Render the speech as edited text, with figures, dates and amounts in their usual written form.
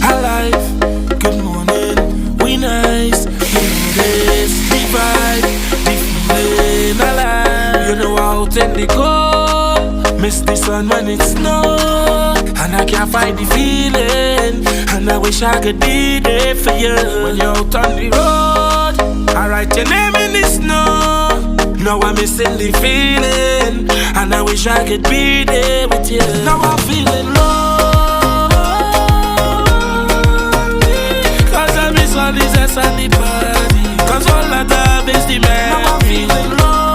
Alive, good morning, we nice. You know this, the vibe, the feeling alive. You know how ten they go. Miss the sun when it snow, and I can't find the feeling. And I wish I could be there for you when you're out on the road. I write your name in the snow. Now I'm missing the feeling, and I wish I could be there with you. Now I'm feeling low. All this and the party, cause all I have is the man. Now I'm feeling low.